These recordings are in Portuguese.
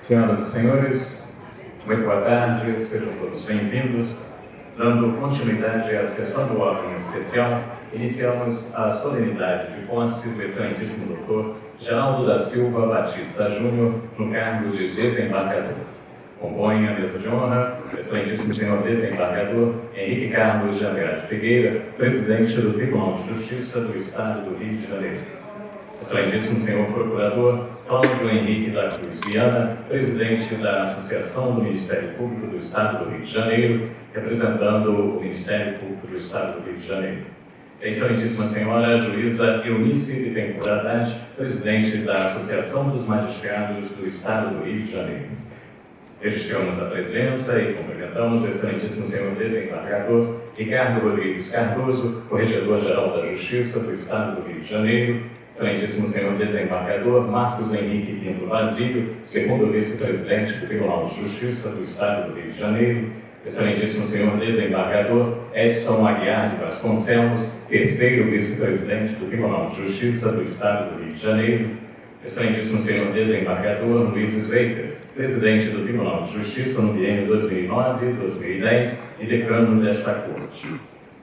Senhoras e senhores, muito boa tarde, sejam todos bem-vindos. Dando continuidade à sessão do órgão especial, iniciamos a solenidade de posse do excelentíssimo doutor Geraldo da Silva Batista Júnior no cargo de desembargador. Compõe a mesa de honra o excelentíssimo senhor desembargador Henrique Carlos de Andrade Figueira, presidente do Tribunal de Justiça do Estado do Rio de Janeiro. Excelentíssimo senhor procurador Cláudio Henrique da Cruz Viana, presidente da Associação do Ministério Público do Estado do Rio de Janeiro, representando o Ministério Público do Estado do Rio de Janeiro. Excelentíssima senhora juíza Eunice Bittencourt Haddad, presidente da Associação dos Magistrados do Estado do Rio de Janeiro. Registramos a presença e cumprimentamos o excelentíssimo senhor desembargador Ricardo Rodrigues Cardoso, corregedor-geral da Justiça do Estado do Rio de Janeiro, excelentíssimo senhor desembargador Marcos Henrique Pinto Basílio, segundo vice-presidente do Tribunal de Justiça do Estado do Rio de Janeiro, excelentíssimo senhor desembargador Edson Aguiar de Vasconcelos, terceiro vice-presidente do Tribunal de Justiça do Estado do Rio de Janeiro, excelentíssimo senhor desembargador Luiz Sveiter, presidente do Tribunal de Justiça no biênio 2009-2010 e decano desta Corte.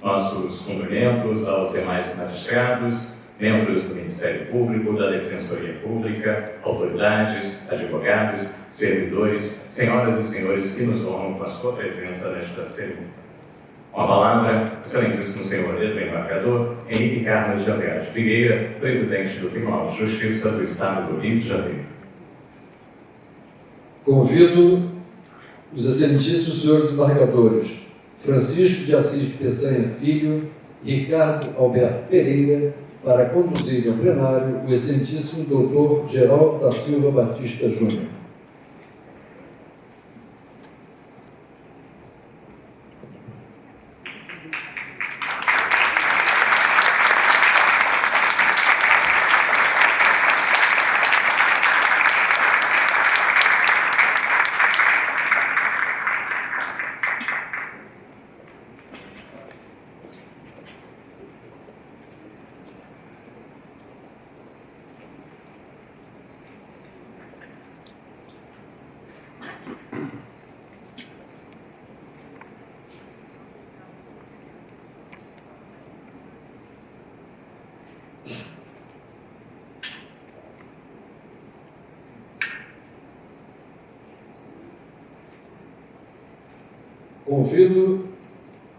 Nossos cumprimentos aos demais magistrados, membros do Ministério Público, da Defensoria Pública, autoridades, advogados, servidores, senhoras e senhores que nos honram com a sua presença nesta cerimônia. Com a palavra, excelentíssimo senhor desembargador Henrique Carlos de Andrade Figueira, presidente do Tribunal de Justiça do Estado do Rio de Janeiro. Convido os excelentíssimos senhores desembargadores Francisco de Assis Peçanha Filho e Ricardo Alberto Pereira para conduzir ao plenário o excelentíssimo doutor Geraldo da Silva Batista Júnior. Convido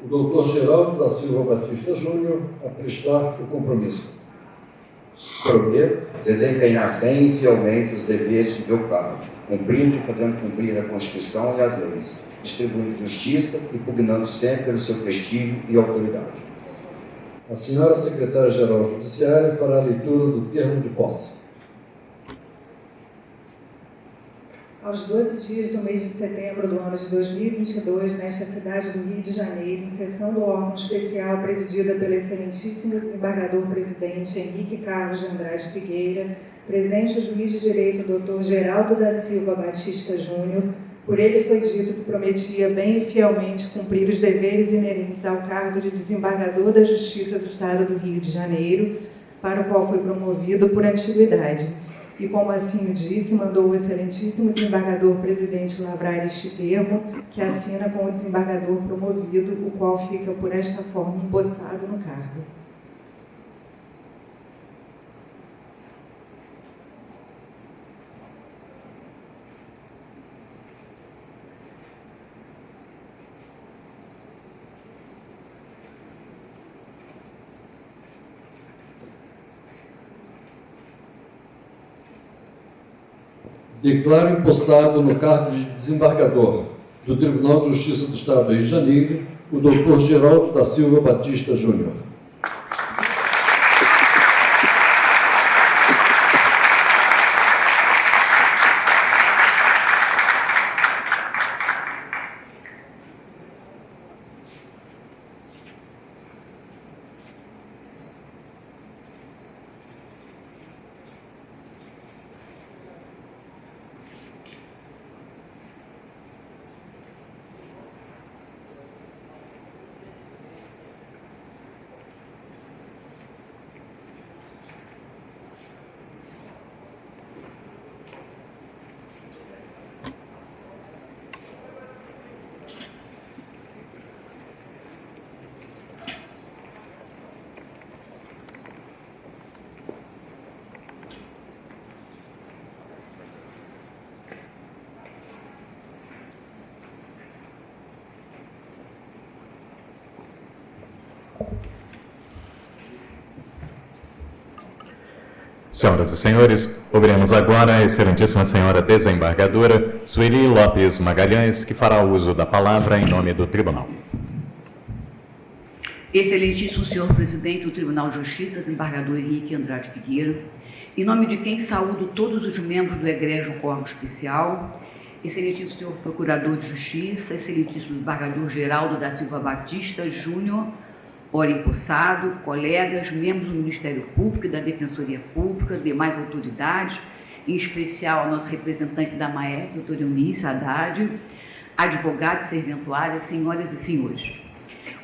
o doutor Geraldo da Silva Batista Júnior a prestar o compromisso. Prometo desempenhar bem e fielmente os deveres de meu cargo, cumprindo e fazendo cumprir a Constituição e as leis, distribuindo justiça e pugnando sempre pelo seu prestígio e autoridade. A senhora secretária-geral judiciária fará a leitura do termo de posse. Aos 12 dias do mês de setembro do ano de 2022, nesta cidade do Rio de Janeiro, em sessão do órgão especial presidida pelo excelentíssimo desembargador-presidente Henrique Carlos de Andrade Figueira, presente o juiz de direito Dr. Geraldo da Silva Batista Júnior, por ele foi dito que prometia bem e fielmente cumprir os deveres inerentes ao cargo de desembargador da Justiça do Estado do Rio de Janeiro, para o qual foi promovido por antiguidade. E como assim o disse, mandou o excelentíssimo desembargador-presidente lavrar este termo, que assina com o desembargador promovido, o qual fica por esta forma empossado no cargo. Declaro empossado no cargo de desembargador do Tribunal de Justiça do Estado do Rio de Janeiro o doutor Geraldo da Silva Batista Júnior. Senhoras e senhores, ouviremos agora a excelentíssima senhora desembargadora Sueli Lopes Magalhães, que fará uso da palavra em nome do tribunal. Excelentíssimo senhor presidente do Tribunal de Justiça, desembargador Henrique Andrade Figueira, em nome de quem saúdo todos os membros do egrégio Corpo Especial, excelentíssimo senhor procurador de Justiça, excelentíssimo desembargador Geraldo da Silva Batista Júnior, ora empossado, colegas, membros do Ministério Público e da Defensoria Pública, demais autoridades, em especial a nossa representante da MAER, doutora Eunice Haddad, advogados, serventuárias, senhoras e senhores.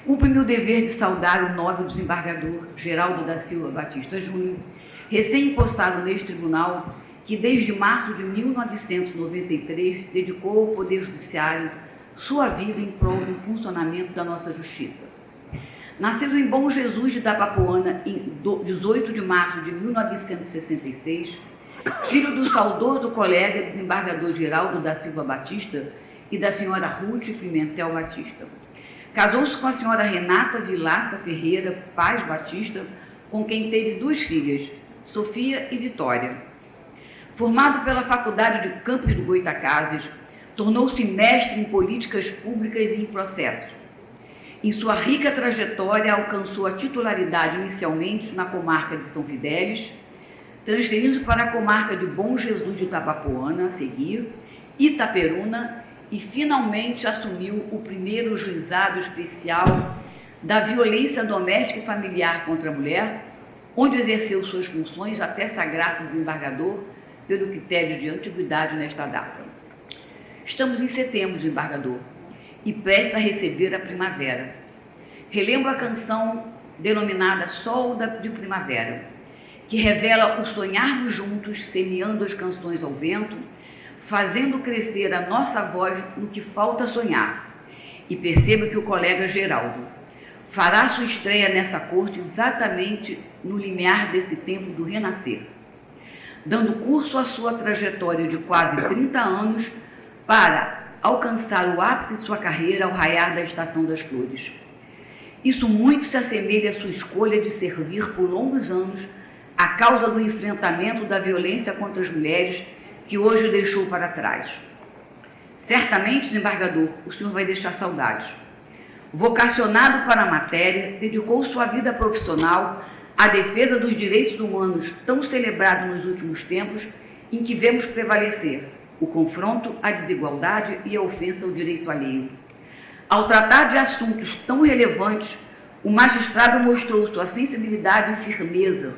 Cumpre-me o dever de saudar o nobre desembargador Geraldo da Silva Batista Júnior, recém-empossado neste tribunal, que desde março de 1993 dedicou ao Poder Judiciário sua vida em prol do funcionamento da nossa justiça. Nascido em Bom Jesus de Itapapuana, em 18 de março de 1966, filho do saudoso colega desembargador Geraldo da Silva Batista e da senhora Ruth Pimentel Batista. Casou-se com a senhora Renata Vilaça Ferreira Paz Batista, com quem teve 2 filhas, Sofia e Vitória. Formado pela Faculdade de Campos do Goytacazes, tornou-se mestre em políticas públicas e em processo. Em sua rica trajetória, alcançou a titularidade inicialmente na comarca de São Fidélis, transferindo-se para a comarca de Bom Jesus de Itapapuana, a seguir, Itaperuna, e finalmente assumiu o primeiro juizado especial da violência doméstica e familiar contra a mulher, onde exerceu suas funções até sagrar-se desembargador pelo critério de antiguidade nesta data. Estamos em setembro, desembargador, e presta a receber a primavera. Relembro a canção denominada Sol de Primavera, que revela o sonharmos juntos, semeando as canções ao vento, fazendo crescer a nossa voz no que falta sonhar. E perceba que o colega Geraldo fará sua estreia nessa corte exatamente no limiar desse tempo do renascer, dando curso à sua trajetória de quase 30 anos para alcançar o ápice de sua carreira ao raiar da estação das flores. Isso muito se assemelha à sua escolha de servir por longos anos a causa do enfrentamento da violência contra as mulheres que hoje o deixou para trás. Certamente, desembargador, o senhor vai deixar saudades. Vocacionado para a matéria, dedicou sua vida profissional à defesa dos direitos humanos tão celebrado nos últimos tempos, em que vemos prevalecer o confronto, a desigualdade e a ofensa ao direito alheio. Ao tratar de assuntos tão relevantes, o magistrado mostrou sua sensibilidade e firmeza,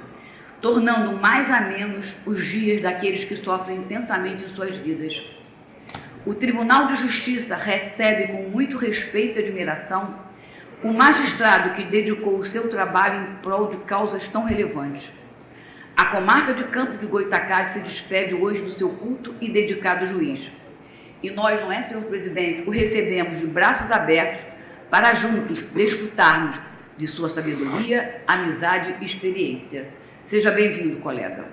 tornando mais amenos os dias daqueles que sofrem intensamente em suas vidas. O Tribunal de Justiça recebe com muito respeito e admiração o magistrado que dedicou o seu trabalho em prol de causas tão relevantes. A comarca de Campos do Goytacazes se despede hoje do seu culto e dedicado juiz. E nós, não é, senhor presidente, o recebemos de braços abertos para juntos desfrutarmos de sua sabedoria, amizade e experiência. Seja bem-vindo, colega.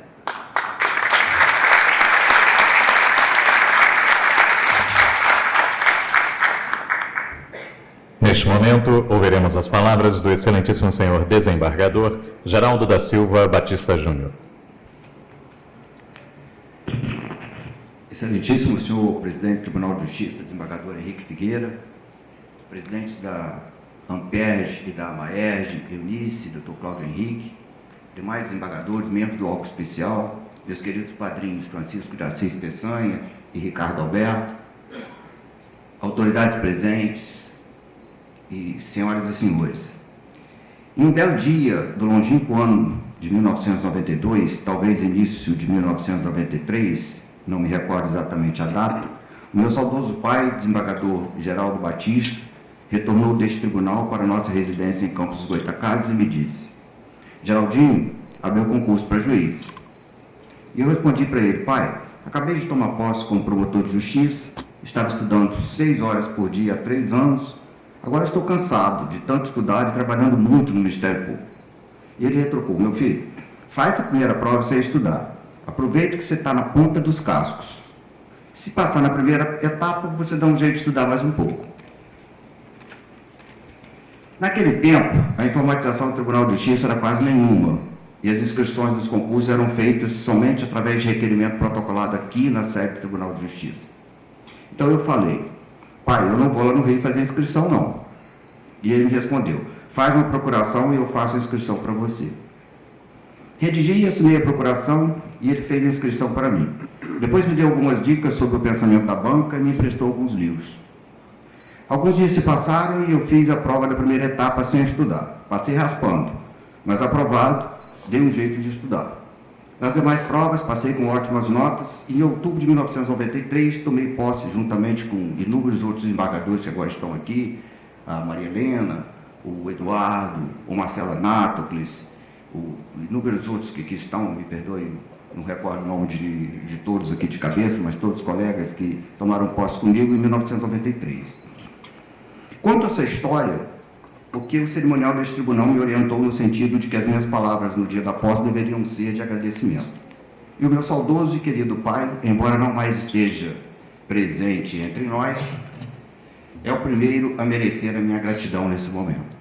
Neste momento, ouviremos as palavras do excelentíssimo senhor desembargador Geraldo da Silva Batista Júnior. Excelentíssimo senhor presidente do Tribunal de Justiça, desembargador Henrique Figueira, presidentes da AMPERJ e da MAERJ, Eunice, Dr. Cláudio Henrique, demais desembargadores, membros do órgão especial, meus queridos padrinhos Francisco de Assis Peçanha e Ricardo Alberto, autoridades presentes e senhoras e senhores. Em um belo dia do longínquo ano de 1992, talvez início de 1993, não me recordo exatamente a data, o meu saudoso pai, desembargador Geraldo Batista, retornou deste tribunal para nossa residência em Campos dos Goytacazes e me disse: Geraldinho, abriu concurso para juiz. E eu respondi para ele: pai, acabei de tomar posse como promotor de justiça, estava estudando 6 horas por dia há 3 anos, agora estou cansado de tanto estudar e trabalhando muito no Ministério Público. E ele retrucou: meu filho, faz a primeira prova sem estudar. Aproveite que você está na ponta dos cascos. Se passar na primeira etapa, você dá um jeito de estudar mais um pouco. Naquele tempo, a informatização do Tribunal de Justiça era quase nenhuma. e as inscrições dos concursos eram feitas somente através de requerimento protocolado aqui na sede do Tribunal de Justiça. Então eu falei, pai, eu não vou lá no Rio fazer inscrição não. E ele me respondeu, faz uma procuração e eu faço a inscrição para você. Redigi e assinei a procuração e ele fez a inscrição para mim. Depois me deu algumas dicas sobre o pensamento da banca e me emprestou alguns livros. Alguns dias se passaram e eu fiz a prova da primeira etapa sem estudar. Passei raspando, mas aprovado, dei um jeito de estudar. Nas demais provas, passei com ótimas notas e em outubro de 1993 tomei posse juntamente com inúmeros outros embargadores que agora estão aqui, a Maria Helena, o Eduardo, o Marcelo Anátocles, inúmeros outros que estão, me perdoem, não recordo o nome de todos aqui de cabeça, mas todos colegas que tomaram posse comigo em 1993. Quanto a essa história, porque o cerimonial deste tribunal me orientou no sentido de que as minhas palavras no dia da posse deveriam ser de agradecimento. E o meu saudoso e querido pai, embora não mais esteja presente entre nós, é o primeiro a merecer a minha gratidão nesse momento.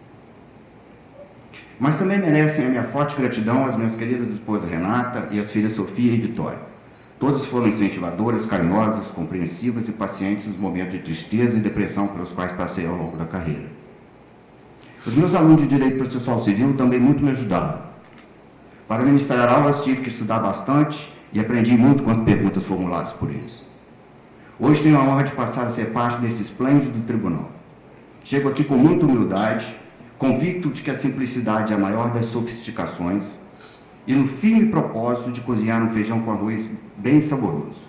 Mas também merecem a minha forte gratidão as minhas queridas esposas Renata e as filhas Sofia e Vitória. Todas foram incentivadoras, carinhosas, compreensivas e pacientes nos momentos de tristeza e depressão pelos quais passei ao longo da carreira. Os meus alunos de Direito Processual Civil também muito me ajudaram. Para ministrar aulas tive que estudar bastante e aprendi muito com as perguntas formuladas por eles. Hoje tenho a honra de passar a ser parte desse esplêndido tribunal. Chego aqui com muita humildade, convicto de que a simplicidade é a maior das sofisticações e no firme propósito de cozinhar um feijão com arroz bem saboroso.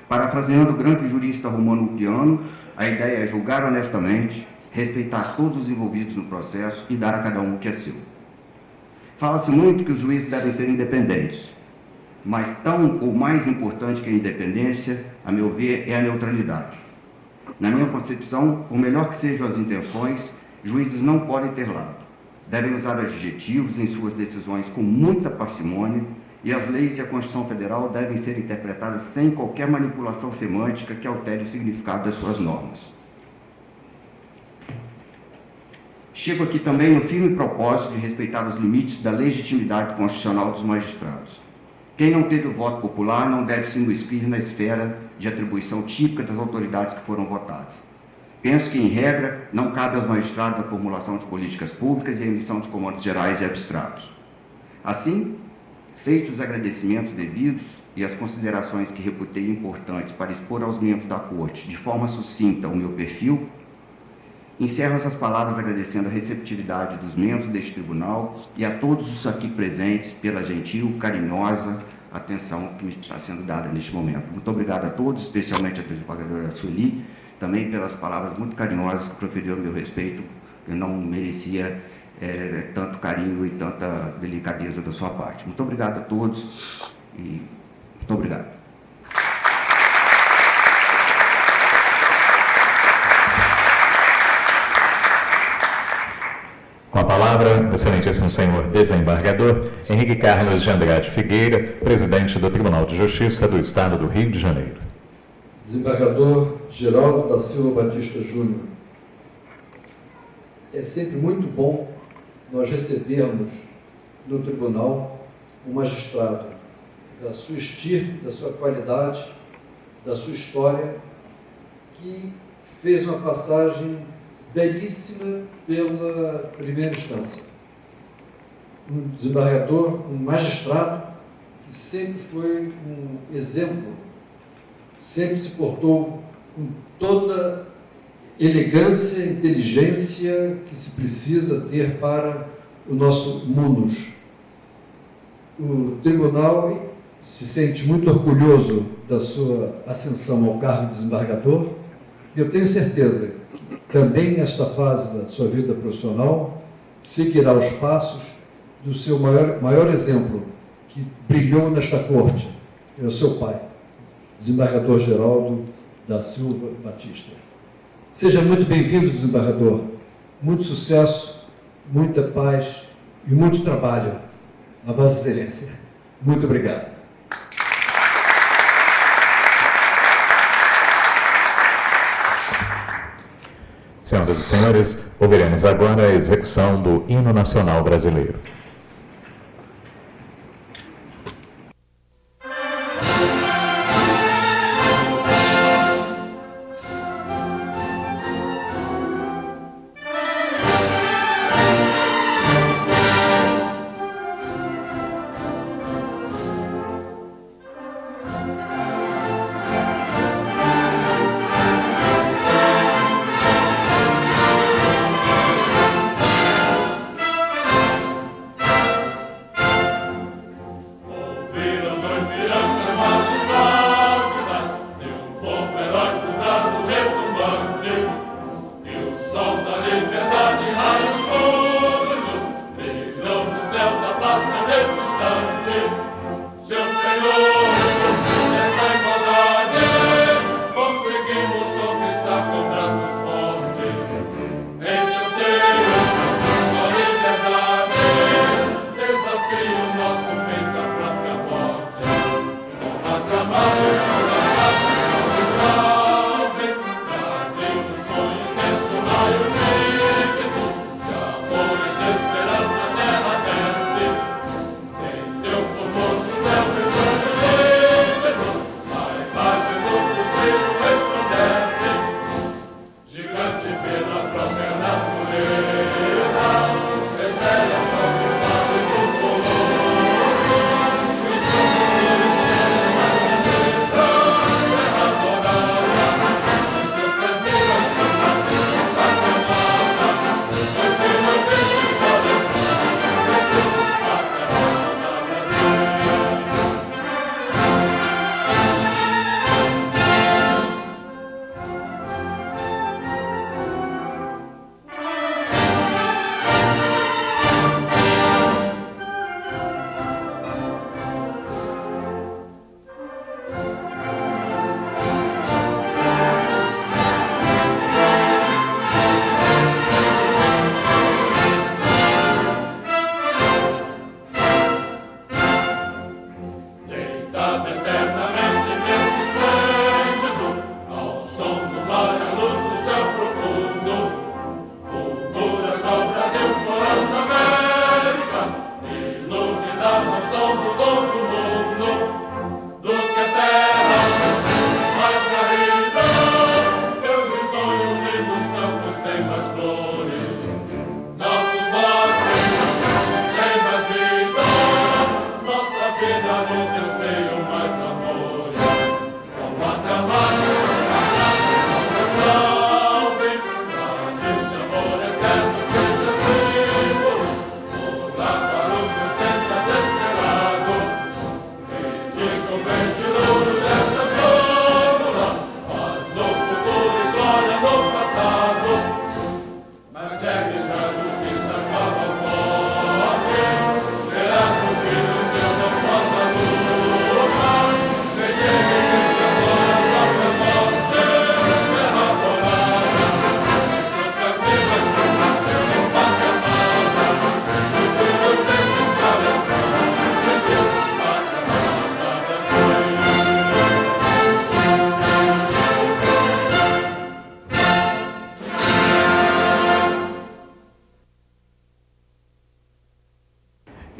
Parafraseando o grande jurista Romano Ulpiano, a ideia é julgar honestamente, respeitar todos os envolvidos no processo e dar a cada um o que é seu. Fala-se muito que os juízes devem ser independentes, mas tão ou mais importante que a independência, a meu ver, é a neutralidade. Na minha concepção, por melhor que sejam as intenções, juízes não podem ter lado. Devem usar adjetivos em suas decisões com muita parcimônia e as leis e a Constituição Federal devem ser interpretadas sem qualquer manipulação semântica que altere o significado das suas normas. Chego aqui também no firme propósito de respeitar os limites da legitimidade constitucional dos magistrados. Quem não teve o voto popular não deve se imiscuir na esfera de atribuição típica das autoridades que foram votadas. Penso que, em regra, não cabe aos magistrados a formulação de políticas públicas e a emissão de comandos gerais e abstratos. Assim, feitos os agradecimentos devidos e as considerações que reputei importantes para expor aos membros da Corte, de forma sucinta, o meu perfil, encerro essas palavras agradecendo a receptividade dos membros deste tribunal e a todos os aqui presentes pela gentil, carinhosa atenção que me está sendo dada neste momento. Muito obrigado a todos, especialmente a desembargadora Sueli, também pelas palavras muito carinhosas que proferiram a meu respeito. Eu não merecia tanto carinho e tanta delicadeza da sua parte. Muito obrigado a todos e muito obrigado. Com a palavra, excelentíssimo senhor desembargador Henrique Carlos de Andrade Figueira, presidente do Tribunal de Justiça do Estado do Rio de Janeiro. Desembargador Geraldo da Silva Batista Júnior, é sempre muito bom nós recebermos no tribunal um magistrado da sua estirpe, da sua qualidade, da sua história, que fez uma passagem belíssima pela primeira instância. Um desembargador, um magistrado que sempre foi um exemplo, sempre se portou com toda elegância e inteligência que se precisa ter para o nosso munus. O tribunal se sente muito orgulhoso da sua ascensão ao cargo de desembargador e eu tenho certeza que também nesta fase da sua vida profissional seguirá os passos do seu maior exemplo, que brilhou nesta corte, é o seu pai, desembargador Geraldo da Silva Batista. Seja muito bem-vindo, desembargador. Muito sucesso, muita paz e muito trabalho na Vossa Excelência. Muito obrigado. Senhoras e senhores, ouviremos agora a execução do Hino Nacional Brasileiro.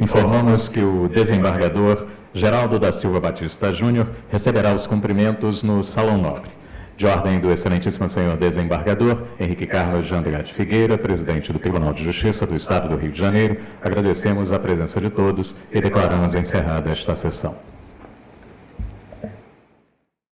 Informamos que o desembargador Geraldo da Silva Batista Júnior receberá os cumprimentos no Salão Nobre. De ordem do excelentíssimo senhor desembargador Henrique Carlos de Andrade Figueira, presidente do Tribunal de Justiça do Estado do Rio de Janeiro, agradecemos a presença de todos e declaramos encerrada esta sessão.